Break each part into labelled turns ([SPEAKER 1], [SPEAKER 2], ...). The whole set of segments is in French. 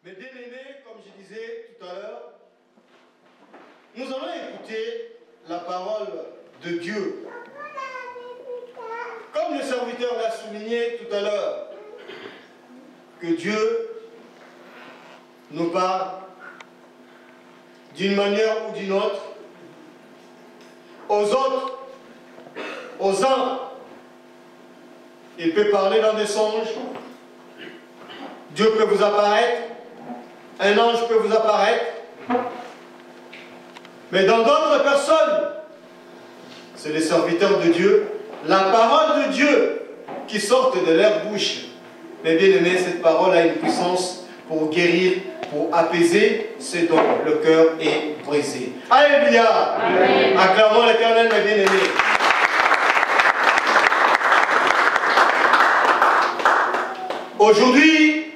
[SPEAKER 1] Mais bien-aimés, comme je disais tout à l'heure, nous allons écouter la parole de Dieu. Comme le serviteur l'a souligné tout à l'heure, que Dieu nous parle d'une manière ou d'une autre, aux autres, aux uns, il peut parler dans des songes, Dieu peut vous apparaître, un ange peut vous apparaître, mais dans d'autres personnes, c'est les serviteurs de Dieu, la parole de Dieu qui sort de leur bouche. Mais bien aimé, cette parole a une puissance pour guérir, pour apaiser ce dont le cœur est brisé. Alléluia! Amen. Acclamons l'Éternel, mes bien-aimés. Aujourd'hui,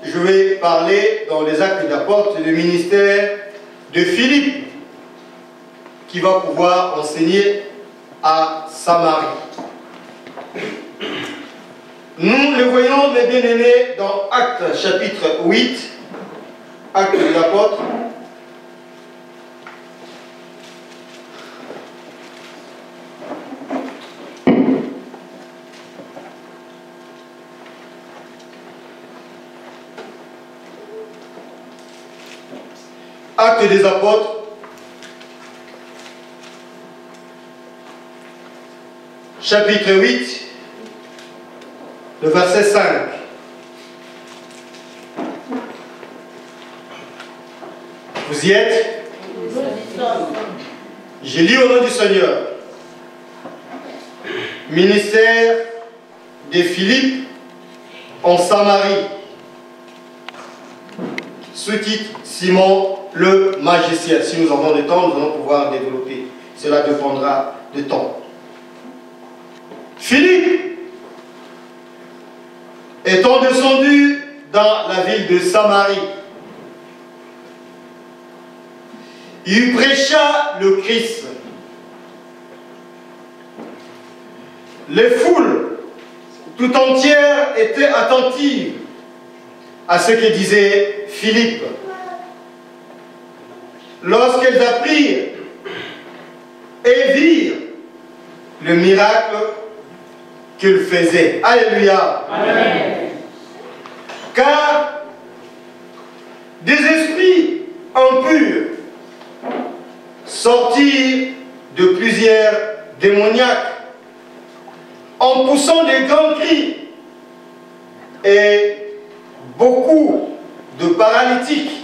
[SPEAKER 1] je vais parler dans les Actes des Apôtres du ministère de Philippe, qui va pouvoir enseigner à Samarie. Nous le voyons, mes bien-aimés, dans Actes chapitre 8, Actes des Apôtres. Actes des Apôtres. Chapitre 8, le verset 5. Vous y êtes? J'ai lu au nom du Seigneur. Ministère de Philippe en Samarie. Sous-titre Simon le magicien. Si nous avons le temps, nous allons pouvoir développer. Cela dépendra de temps. Philippe, étant descendu dans la ville de Samarie, il prêcha le Christ. Les foules tout entières étaient attentives à ce que disait Philippe. Lorsqu'elles apprirent et virent le miracle qu'il faisait. Alléluia. Amen. Car des esprits impurs sortirent de plusieurs démoniaques en poussant des grands cris, et beaucoup de paralytiques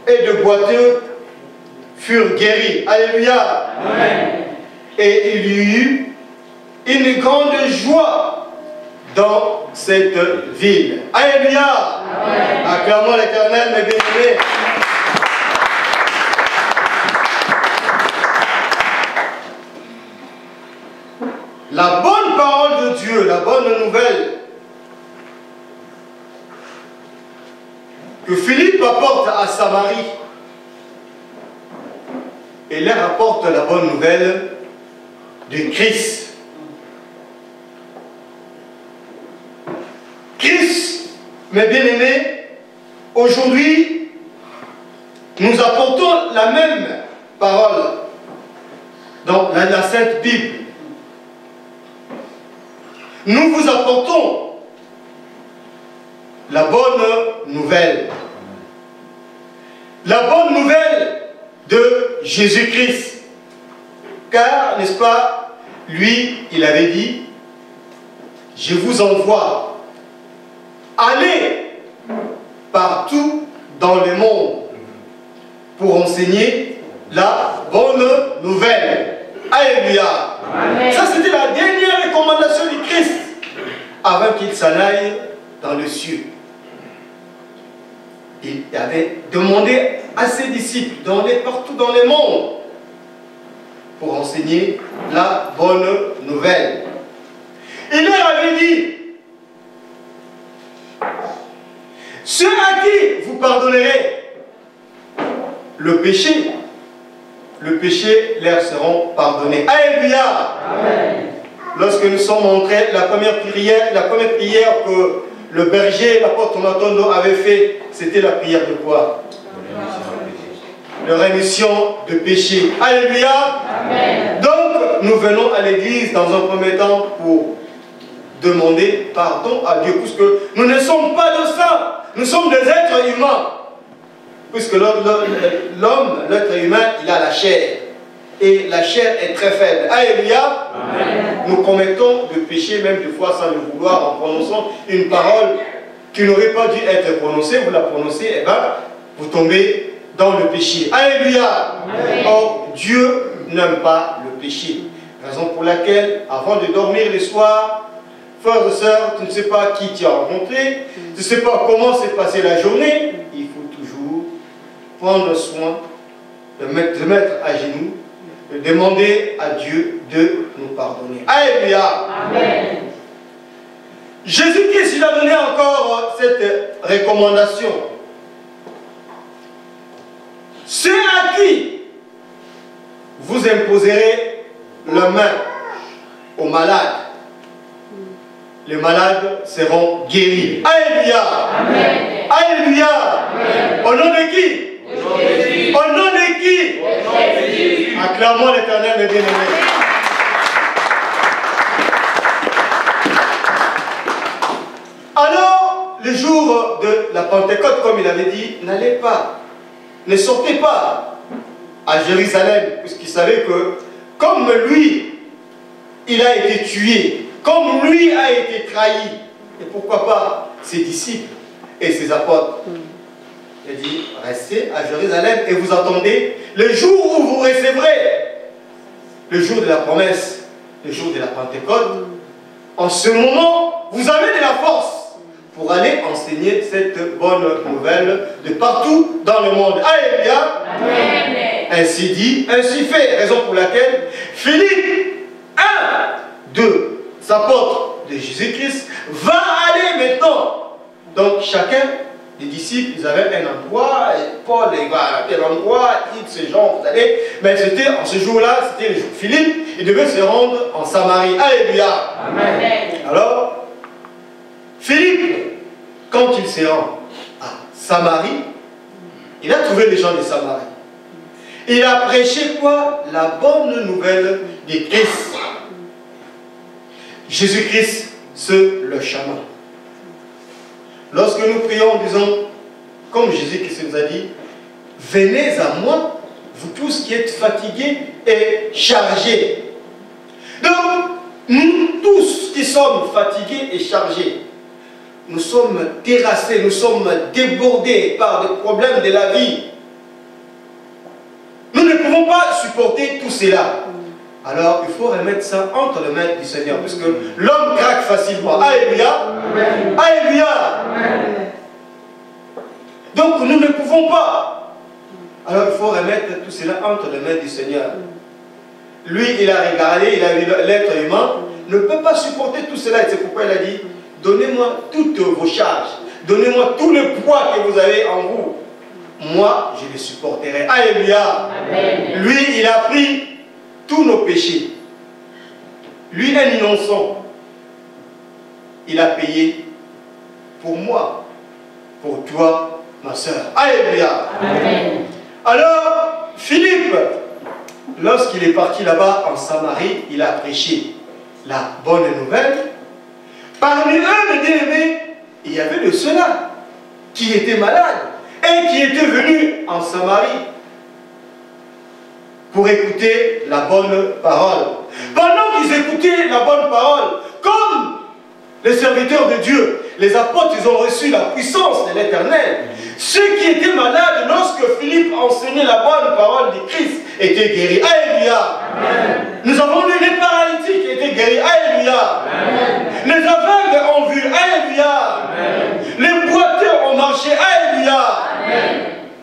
[SPEAKER 1] et de boiteux furent guéris. Alléluia. Amen. Et il y eut une grande joie dans cette ville. Alléluia. Amen. Acclamons l'Éternel, mes bien-aimés. La bonne parole de Dieu, la bonne nouvelle que Philippe apporte à Samarie, et leur apporte la bonne nouvelle de Christ. Christ, mes bien-aimés, aujourd'hui, nous apportons la même parole dans la Sainte Bible. Nous vous apportons la bonne nouvelle. La bonne nouvelle de Jésus-Christ. Car, n'est-ce pas, lui, il avait dit, je vous envoie, allez partout dans le monde pour enseigner la bonne nouvelle. Alléluia. Amen. Ça, c'était la dernière recommandation du Christ avant qu'il s'en aille dans le ciel. Il avait demandé à ses disciples d'aller partout dans le monde pour enseigner la bonne nouvelle. Il leur avait dit, ceux à qui vous pardonnerez le péché leur seront pardonnés. Alléluia. Amen. Lorsque nous sommes entrés, la première prière que le berger, l'apôtre Matondo avait fait, c'était la prière de quoi? De rémission de péché. Alléluia. Amen. Donc, nous venons à l'église dans un premier temps pour demander pardon à Dieu, puisque nous ne sommes pas de saints, nous sommes des êtres humains. Puisque l'homme, l'être humain, il a la chair. Et la chair est très faible. Alléluia. Amen. Nous commettons le péché, même des fois sans le vouloir, en prononçant une parole qui n'aurait pas dû être prononcée. Vous la prononcez, et bien, vous tombez dans le péché. Alléluia. Amen. Or, Dieu n'aime pas le péché. Raison pour laquelle, avant de dormir le soir, frères et sœurs, tu ne sais pas qui tu as rencontré, tu ne sais pas comment s'est passée la journée, il faut toujours prendre soin de mettre à genoux, de demander à Dieu de nous pardonner. Alléluia. Amen. Jésus-Christ, il a donné encore cette recommandation. Ceux à qui vous imposerez la main aux malades, les malades seront guéris. Alléluia. Amen. Alléluia. Amen. Au nom de qui? Jésus. Au nom de qui? Jésus. Acclamons l'Éternel, mes bien-aimés. Alors, le jour de la Pentecôte, comme il avait dit, n'allez pas, ne sortez pas à Jérusalem, puisqu'il savait que, comme lui, il a été tué, comme lui a été trahi, et pourquoi pas ses disciples et ses apôtres. Il a dit, restez à Jérusalem et vous attendez le jour où vous recevrez le jour de la promesse, le jour de la Pentecôte. En ce moment, vous avez de la force pour aller enseigner cette bonne nouvelle de partout dans le monde. Alléluia. Amen. Ainsi dit, ainsi fait. Raison pour laquelle Philippe, un, deux apôtres de Jésus-Christ, va aller maintenant. Donc chacun des disciples, ils avaient un endroit, et Paul il va à tel endroit, ces gens, vous savez, mais c'était en ce jour-là, c'était le jour de Philippe, il devait se rendre en Samarie. Alléluia. Amen. Alors, Philippe, quand il se rend à Samarie, il a trouvé les gens de Samarie. Il a prêché quoi? La bonne nouvelle de Christ. Jésus-Christ, c'est le chemin. Lorsque nous prions, disons, comme Jésus-Christ nous a dit, venez à moi, vous tous qui êtes fatigués et chargés. Donc, nous tous qui sommes fatigués et chargés, nous sommes terrassés, nous sommes débordés par des problèmes de la vie. Nous ne pouvons pas supporter tout cela. Alors, il faut remettre ça entre les mains du Seigneur, puisque l'homme craque facilement. Alléluia. Amen. Alléluia. Amen. Donc, nous ne pouvons pas. Alors, il faut remettre tout cela entre les mains du Seigneur. Lui, il a regardé, il a vu l'être humain, ne peut pas supporter tout cela. Et c'est pourquoi il a dit, donnez-moi toutes vos charges, donnez-moi tout le poids que vous avez en vous. Moi, je le supporterai. Alléluia. Amen. Lui, il a pris tous nos péchés. Lui, un innocent, il a payé pour moi, pour toi, ma soeur. Alléluia. Amen. Alors, Philippe, lorsqu'il est parti là-bas en Samarie, il a prêché la bonne nouvelle. Parmi eux, mes bien-aimés, il y avait de ceux-là qui étaient malades et qui étaient venus en Samarie pour écouter la bonne parole. Pendant qu'ils écoutaient la bonne parole, comme les serviteurs de Dieu, les apôtres, ils ont reçu la puissance de l'Éternel. Ceux qui étaient malades, lorsque Philippe enseignait la bonne parole de Christ, étaient guéris. Alléluia. Amen. Nous avons vu les paralytiques qui étaient guéris. Alléluia. Amen. Les aveugles ont vu. Alléluia. Amen. Les boiteux ont marché. Alléluia.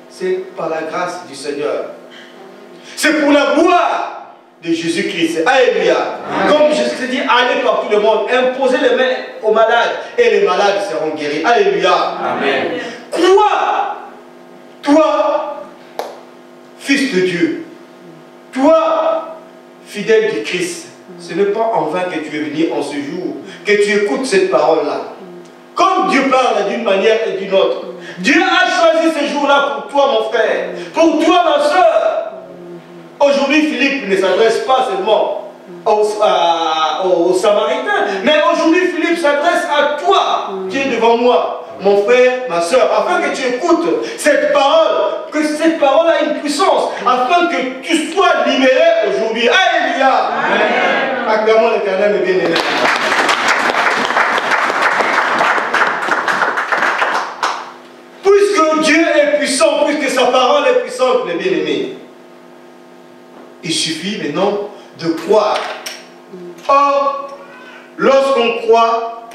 [SPEAKER 1] C'est par la grâce du Seigneur. C'est pour la gloire de Jésus-Christ. Alléluia. Comme Jésus dit, allez par tout le monde, imposez les mains aux malades et les malades seront guéris. Alléluia. Amen. Quoi? Toi, fils de Dieu, toi, fidèle du Christ, ce n'est pas en vain que tu es venu en ce jour, que tu écoutes cette parole-là. Comme Dieu parle d'une manière et d'une autre. Dieu a choisi ce jour-là pour toi, mon frère. Pour toi, ma soeur. Aujourd'hui, Philippe ne s'adresse pas seulement aux Samaritains. Mais aujourd'hui, Philippe s'adresse à toi qui es devant moi. Mon frère, ma soeur, afin que tu écoutes cette parole, que cette parole a une puissance, afin que tu sois libéré aujourd'hui. Alléluia. Acclamons l'Éternel, mes bien-aimés. Puisque Dieu est puissant, puisque sa parole est puissante, mes bien-aimés, il suffit maintenant de croire. Or, lorsqu'on croit,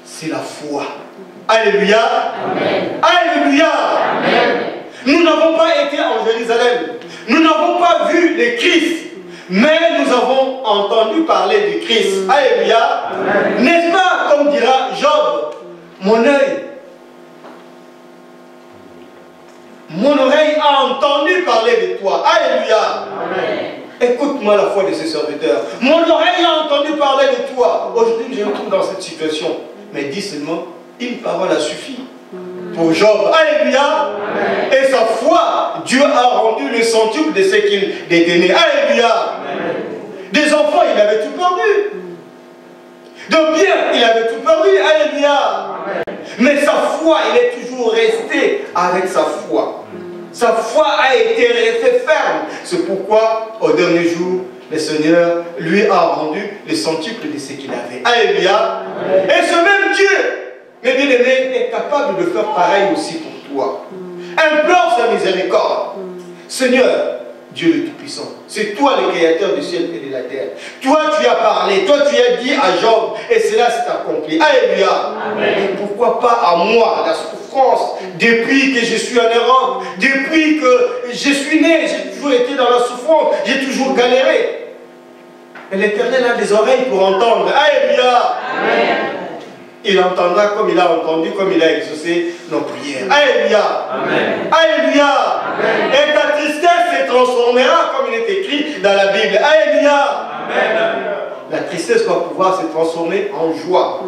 [SPEAKER 1] c'est la foi. Alléluia. Amen. Alléluia. Amen. Nous n'avons pas été en Jérusalem. Nous n'avons pas vu le Christ. Mais nous avons entendu parler du Christ. Alléluia. N'est-ce pas, comme dira Job, mon œil, mon oreille a entendu parler de toi. Alléluia. Amen. Écoute-moi la foi de ces serviteurs. Mon oreille a entendu parler de toi. Aujourd'hui, je me trouve dans cette situation. Mais dis seulement, une parole a suffi pour Job. Alléluia. Amen. Et sa foi, Dieu a rendu le centuple de ce qu'il détenait. Alléluia. Amen. Des enfants, il avait tout perdu. De bien, il avait tout perdu. Alléluia. Amen. Mais sa foi, il est toujours resté avec sa foi. Sa foi a été restée ferme. C'est pourquoi, au dernier jour, le Seigneur lui a rendu le centuple de ce qu'il avait. Alléluia. Et ce même Dieu, mes bien-aimés, est capable de faire pareil aussi pour toi. Implore sa miséricorde. Seigneur, Dieu le Tout-Puissant, c'est toi le créateur du ciel et de la terre. Toi, tu as parlé, toi, tu as dit à Job, et cela s'est accompli. Alléluia. Et pourquoi pas à moi, la souffrance, depuis que je suis en Europe, depuis que je suis né, j'ai toujours été dans la souffrance, j'ai toujours galéré. Et l'Éternel a des oreilles pour entendre. Alléluia. Amen. Il entendra comme il a entendu, comme il a exaucé nos prières. Alléluia. Amen. Alléluia. Amen. Et ta tristesse se transformera comme il est écrit dans la Bible. Alléluia. Amen. La tristesse va pouvoir se transformer en joie.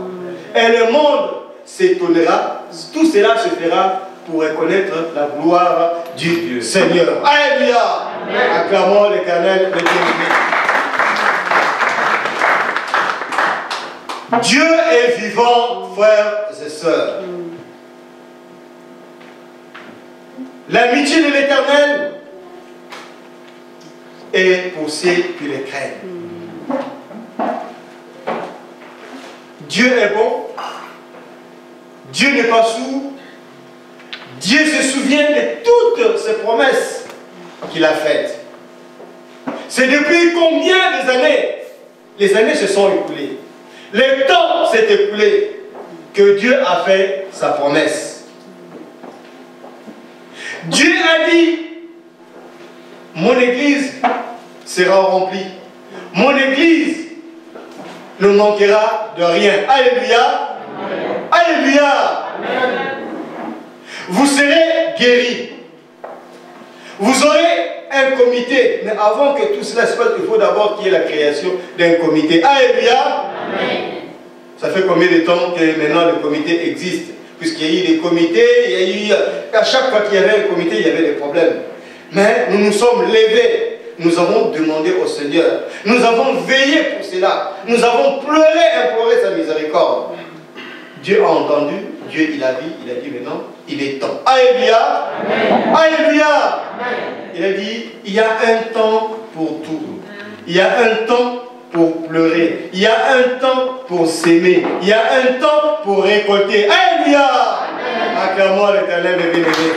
[SPEAKER 1] Et le monde s'étonnera. Tout cela se fera pour reconnaître la gloire du Seigneur. Alléluia. Amen. Acclamons l'Éternel, le Dieu. Dieu est vivant, frères et sœurs. L'amitié de l'Éternel est pour ceux qui les craignent. Dieu est bon. Dieu n'est pas sourd. Dieu se souvient de toutes ses promesses qu'il a faites. C'est depuis combien des années? Les années se sont écoulées. Le temps s'est écoulé que Dieu a fait sa promesse. Dieu a dit, mon église sera remplie. Mon église ne manquera de rien. Alléluia. Amen. Alléluia. Amen. Vous serez guéris. Vous aurez un comité. Mais avant que tout cela se passe, il faut d'abord qu'il y ait la création d'un comité. Alléluia. Amen. Ça fait combien de temps que maintenant le comité existe? Puisqu'il y a eu des comités, il y a eu, à chaque fois qu'il y avait un comité, il y avait des problèmes. Mais nous nous sommes levés. Nous avons demandé au Seigneur. Nous avons veillé pour cela. Nous avons pleuré, imploré sa miséricorde. Dieu a entendu. Dieu, il a dit maintenant, il est temps. Alléluia. Amen. Alléluia. Amen. Il a dit, il y a un temps pour tout. Il y a un temps pour pleurer. Il y a un temps pour s'aimer. Il y a un temps pour récolter. Alléluia. Acclamons l'Éternel et bien-aimé.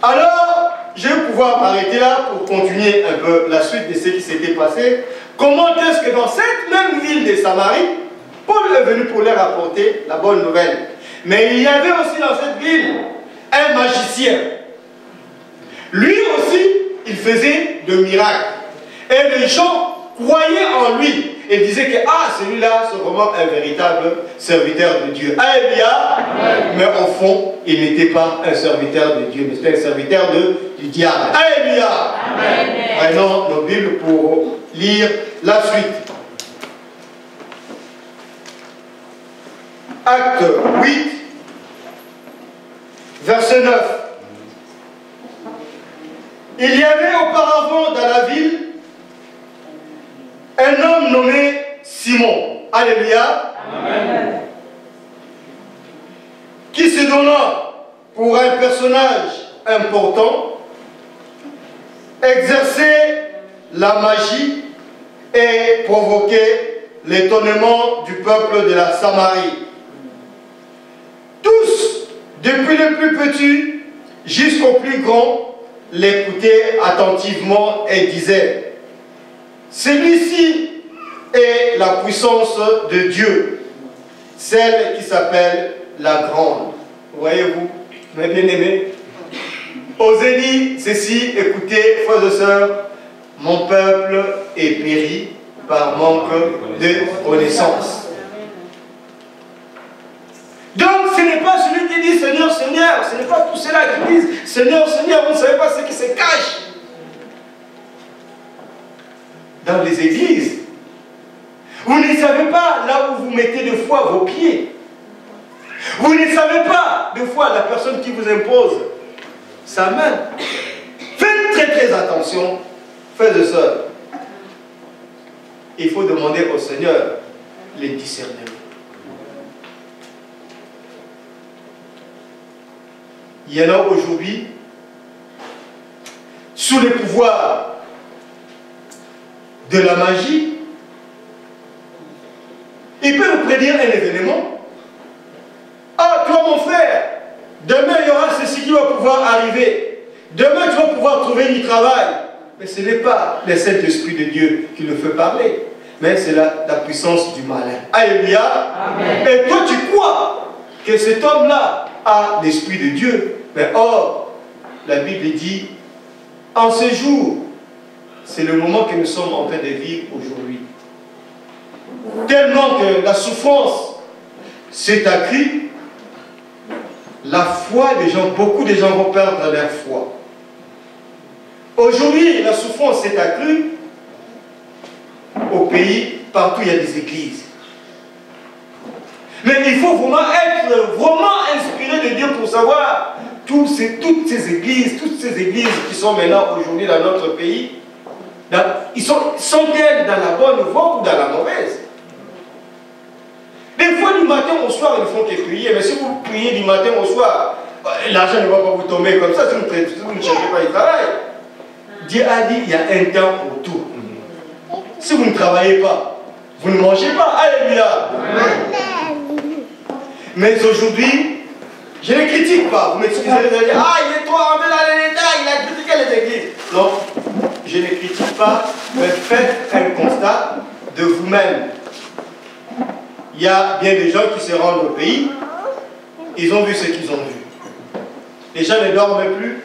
[SPEAKER 1] Alors, je vais pouvoir m'arrêter là pour continuer un peu la suite de ce qui s'était passé. Comment est-ce que dans cette même ville de Samarie, Paul est venu pour leur apporter la bonne nouvelle. Mais il y avait aussi dans cette ville un magicien. Lui aussi, il faisait de miracles. Et les gens croyaient en lui. Et disaient que celui-là, c'est vraiment un véritable serviteur de Dieu. Alléluia. Mais au fond, il n'était pas un serviteur de Dieu, mais c'était un serviteur du diable. Alléluia. Prenons nos Bibles pour lire la suite. Acte 8, verset 9. Il y avait auparavant dans la ville un homme nommé Simon. Alléluia. Amen. Qui se donna pour un personnage important, exerçait la magie et provoquait l'étonnement du peuple de la Samarie. Tous, depuis le plus petit jusqu'au plus grand, l'écoutaient attentivement et disaient: celui-ci est la puissance de Dieu, celle qui s'appelle la grande. Voyez-vous, mes bien-aimés, osez dire ceci, écoutez, frères et sœurs, mon peuple est péri par manque de connaissance. Donc ce n'est pas celui qui dit Seigneur, Seigneur, ce n'est pas tous ceux-là qui disent Seigneur, Seigneur, vous ne savez pas ce qui se cache dans les églises. Vous ne savez pas là où vous mettez de fois vos pieds. Vous ne savez pas de fois la personne qui vous impose sa main. Faites très très attention, frères et sœurs. Il faut demander au Seigneur les discernements. Il y en a aujourd'hui, sous le pouvoir de la magie, il peut nous prédire un événement. Ah, toi mon frère, demain il y aura ceci qui va pouvoir arriver. Demain tu vas pouvoir trouver du travail. Mais ce n'est pas le Saint-Esprit de Dieu qui le fait parler, mais c'est la puissance du malin. Alléluia. Amen. Et toi tu crois que cet homme-là a l'Esprit de Dieu. Mais or, la Bible dit, en ce jour, c'est le moment que nous sommes en train de vivre aujourd'hui. Tellement que la souffrance s'est accrue, la foi des gens, beaucoup de gens vont perdre leur foi. Aujourd'hui, la souffrance s'est accrue au pays, partout il y a des églises. Mais il faut vraiment être inspiré de Dieu pour savoir toutes ces églises qui sont maintenant aujourd'hui dans notre pays, sont-elles dans la bonne voie ou dans la mauvaise? Des fois, du matin au soir, ils ne font que prier. Mais si vous priez du matin au soir, l'argent ne va pas vous tomber comme ça si vous ne cherchez pas le travail. Dieu a dit, il y a un temps pour tout. Si vous ne travaillez pas, vous ne mangez pas. Alléluia. Mais aujourd'hui, je ne critique pas. Vous m'excusez, vous allez dire, ah, il est trop rentré dans les détails, il a critiqué les églises. Non, je ne critique pas, mais faites un constat de vous-même. Il y a bien des gens qui se rendent au pays, ils ont vu ce qu'ils ont vu. Les gens ne dorment plus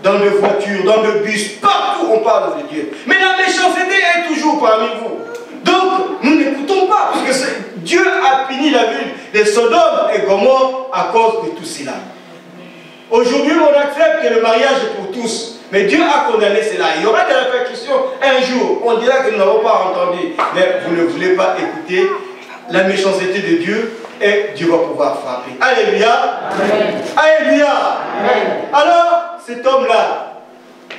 [SPEAKER 1] dans des voitures, dans des bus, partout on parle de Dieu. Mais la méchanceté est toujours parmi vous. Donc, nous n'écoutons pas, parce que Dieu a puni la ville de Sodome et Gomorrhe à cause de tout cela. Aujourd'hui, on accepte que le mariage est pour tous, mais Dieu a condamné cela. Il y aura des répercussions un jour. On dira que nous n'avons pas entendu, mais vous ne voulez pas écouter la méchanceté de Dieu et Dieu va pouvoir frapper. Alléluia. Amen. Alléluia. Amen. Alors, cet homme-là,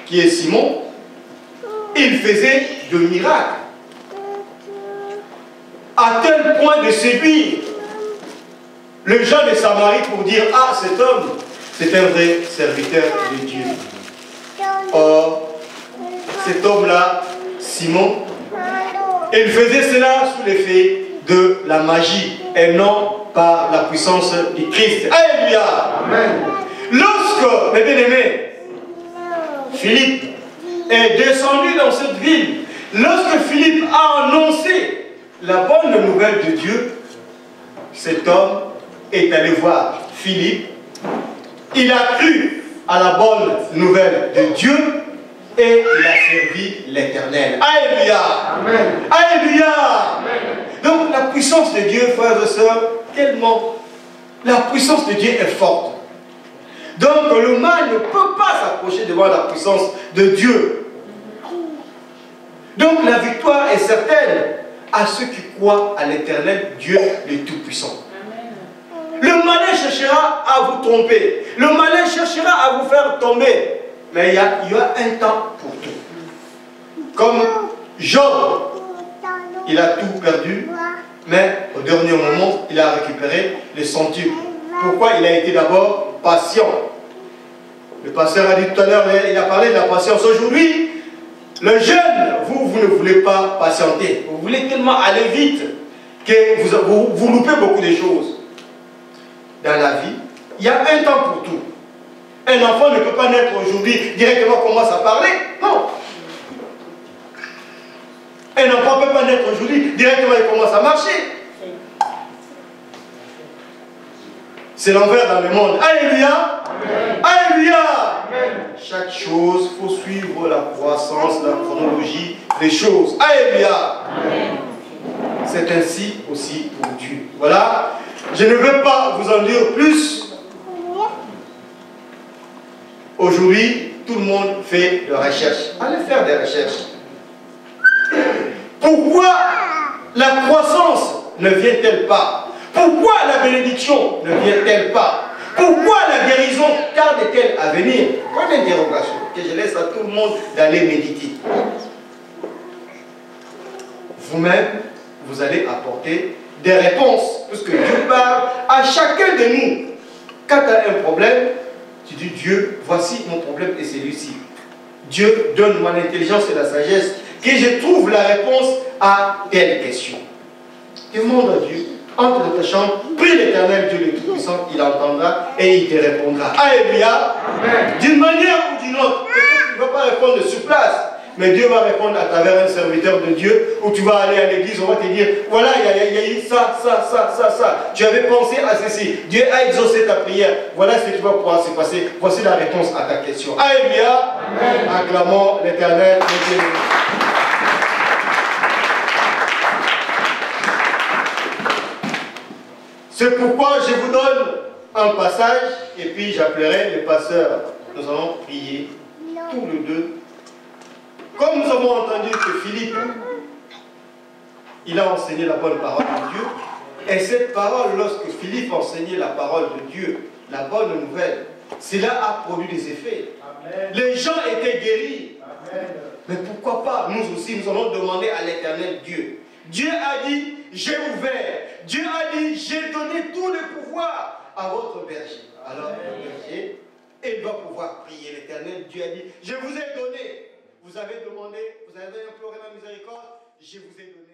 [SPEAKER 1] qui est Simon, il faisait de miracles. À tel point de séduire le gens de Samarie pour dire, ah, cet homme, c'est un vrai serviteur de Dieu. Or, cet homme-là, Simon, il faisait cela sous l'effet de la magie et non par la puissance du Christ. Alléluia. Amen. Lorsque, mes bien-aimés, Philippe est descendu dans cette ville, lorsque Philippe a annoncé la bonne nouvelle de Dieu, cet homme est allé voir Philippe, il a cru à la bonne nouvelle de Dieu et il a servi l'Éternel. Alléluia. Amen. Alléluia. Amen. Donc la puissance de Dieu, frères et sœurs, tellement, la puissance de Dieu est forte. Donc le mal ne peut pas s'approcher devant la puissance de Dieu. Donc la victoire est certaine à ceux qui croient à l'Éternel, Dieu le Tout-Puissant. Le malin cherchera à vous tromper. Le malin cherchera à vous faire tomber. Mais il y a un temps pour tout. Comme Job, il a tout perdu, mais au dernier moment, il a récupéré le centuple. Pourquoi? Il a été d'abord patient. Le pasteur a dit tout à l'heure, il a parlé de la patience. Aujourd'hui, le jeune, vous ne voulez pas patienter. Vous voulez tellement aller vite que vous loupez beaucoup de choses. Dans la vie, il y a un temps pour tout. Un enfant ne peut pas naître aujourd'hui, directement commence à parler. Non. Un enfant ne peut pas naître aujourd'hui, directement il commence à marcher. C'est l'envers dans le monde. Alléluia. Amen. Alléluia. Amen. Chaque chose, il faut suivre la croissance, la chronologie des choses. Alléluia. C'est ainsi aussi pour Dieu. Voilà. Je ne veux pas vous en dire plus. Aujourd'hui, tout le monde fait de recherches. Allez faire des recherches. Pourquoi la croissance ne vient-elle pas? Pourquoi la bénédiction ne vient-elle pas? Pourquoi la guérison tarde-t-elle à venir? Point d'interrogation que je laisse à tout le monde d'aller méditer. Vous-même, vous allez apporter des réponses. Parce que Dieu parle à chacun de nous. Quand tu as un problème, tu dis Dieu, voici mon problème et celui-ci. Dieu donne mon intelligence et la sagesse que je trouve la réponse à telle question. Demande à Dieu. Entre dans ta chambre, prie l'Éternel, Dieu le Tout-Puissant, il entendra et il te répondra. Alléluia. D'une manière ou d'une autre, peut-être qu'il ne va pas répondre sur place, mais Dieu va répondre à travers un serviteur de Dieu, où tu vas aller à l'église, on va te dire, voilà, il y a eu ça. Tu avais pensé à ceci. Dieu a exaucé ta prière. Voilà ce qui va pouvoir se passer. Voici la réponse à ta question. Alléluia. Acclamons l'Éternel. C'est pourquoi je vous donne un passage et puis j'appellerai le pasteur. Nous allons prier tous les deux. Comme nous avons entendu que Philippe, il a enseigné la bonne parole de Dieu. Et cette parole, lorsque Philippe enseignait la parole de Dieu, la bonne nouvelle, cela a produit des effets. Amen. Les gens étaient guéris. Amen. Mais pourquoi pas, nous aussi, nous allons demander à l'Éternel Dieu. Dieu a dit, j'ai ouvert. Dieu a dit, j'ai donné tout le pouvoir à votre berger. Alors, le berger, il va pouvoir prier l'Éternel. Dieu a dit, je vous ai donné. Vous avez demandé, vous avez imploré ma miséricorde, je vous ai donné.